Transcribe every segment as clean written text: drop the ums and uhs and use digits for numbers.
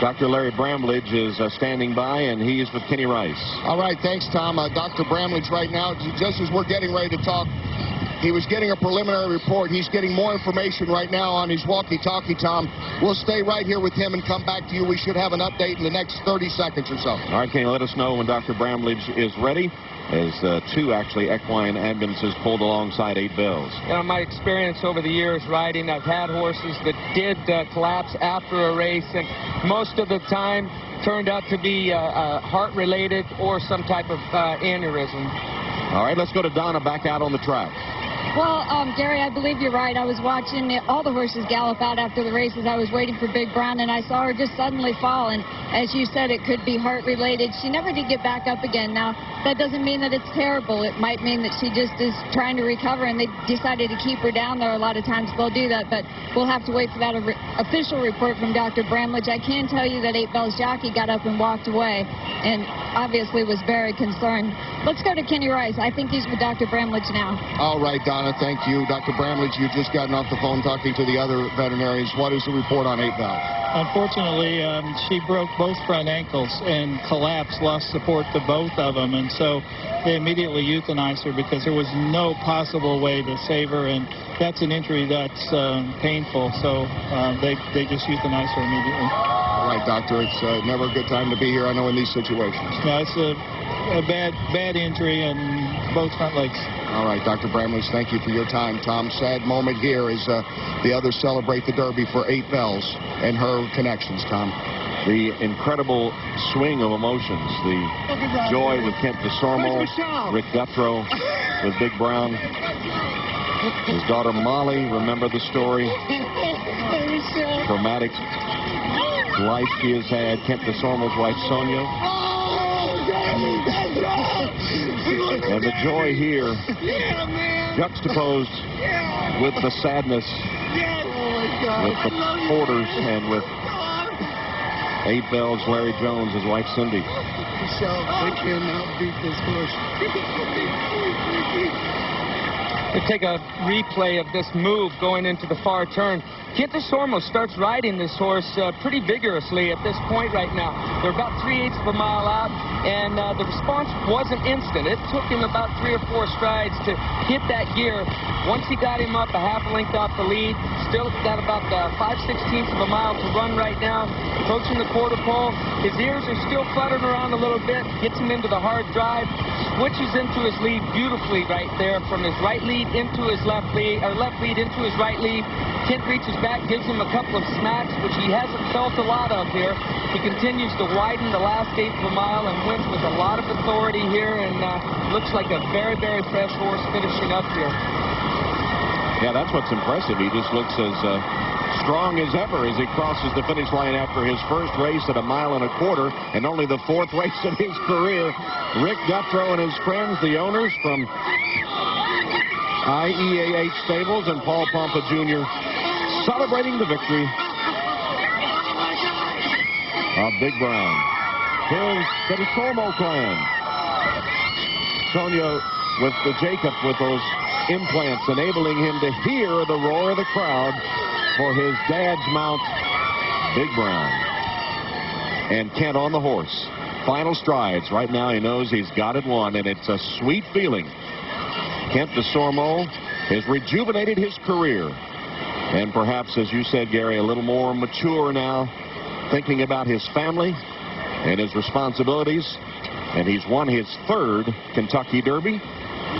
Dr. Larry Bramlage is standing by, and he is with Kenny Rice. All right, thanks, Tom. Dr. Bramlage right now, just as we're getting ready to talk, he was getting a preliminary report. He's getting more information right now on his walkie-talkie, Tom. We'll stay right here with him and come back to you. We should have an update in the next 30 seconds or so. All right, Kenny, let us know when Dr. Bramlage is ready. As two, actually, equine ambulances pulled alongside 8 Bells. You know, my experience over the years riding, I've had horses that did collapse after a race, and most of the time turned out to be heart-related or some type of aneurysm. All right, let's go to Donna back out on the track. Well, Gary, I believe you're right. I was watching all the horses gallop out after the races. I was waiting for Big Brown, and I saw her just suddenly fall. And as you said, it could be heart-related. She never did get back up again. Now, that doesn't mean that it's terrible. It might mean that she just is trying to recover, and they decided to keep her down there. A lot of times they'll do that, but we'll have to wait for that official report from Dr. Bramlage. I can tell you that 8 Bells jockey got up and walked away, and obviously was very concerned. Let's go to Kenny Rice. I think he's with Dr. Bramlage now. All right, Donna, thank you. Dr. Bramlage, you've just gotten off the phone talking to the other veterinarians. What is the report on 8 Bells? Unfortunately, she broke both front ankles and collapsed, lost support to both of them, and so they immediately euthanized her because there was no possible way to save her, and that's an injury that's painful, so they just euthanized her immediately. All right, doctor, it's never a good time to be here, I know, in these situations. No, it's a bad injury in both front legs. All right, Dr. Bramlage, thank you for your time. Tom, sad moment here as the others celebrate the Derby for 8 Bells and her connections, Tom. The incredible swing of emotions, the joy with Kent DeSormo, Rick Dutrow with Big Brown, his daughter Molly, remember the story, traumatic life she has had, Kent DeSormo's wife Sonia. And the joy here, juxtaposed with the sadness, with the porters and with 8 Bells, Larry Jones, his wife Cindy. They cannot beat this horse. To take a replay of this move going into the far turn. Kent DeSormo starts riding this horse pretty vigorously at this point right now. They're about 3/8 of a mile out, and the response wasn't instant. It took him about 3 or 4 strides to hit that gear. Once he got him up a half a length off the lead, still got about 5/16 of a mile to run right now, approaching the quarter pole. His ears are still fluttering around a little bit, gets him into the hard drive, switches into his lead beautifully right there from his right lead into his left lead, or left lead into his right lead. Kent reaches back, gives him a couple of smacks, which he hasn't felt a lot of here. He continues to widen the last 1/8 of a mile and wins with a lot of authority here, and looks like a very, very fresh horse finishing up here. Yeah, that's what's impressive. He just looks as strong as ever as he crosses the finish line after his first race at 1.25 miles and only the 4th race of his career. Rick Dutrow and his friends, the owners from IEAH Stables, and Paul Pompa Jr. celebrating the victory of Big Brown. Here's the DeSormo clan. Sonia with the Jacob with those implants, enabling him to hear the roar of the crowd for his dad's mount, Big Brown. And Kent on the horse. Final strides. Right now he knows he's got it won, and it's a sweet feeling. Kent DeSormo has rejuvenated his career. And perhaps, as you said, Gary, a little more mature now, thinking about his family and his responsibilities. And he's won his 3rd Kentucky Derby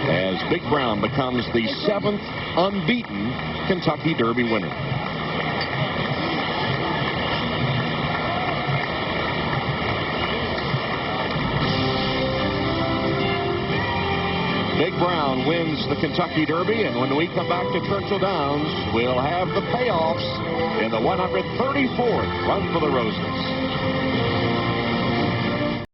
as Big Brown becomes the 7th unbeaten Kentucky Derby winner. Big Brown wins the Kentucky Derby, and when we come back to Churchill Downs, we'll have the payoffs in the 134th Run for the Roses.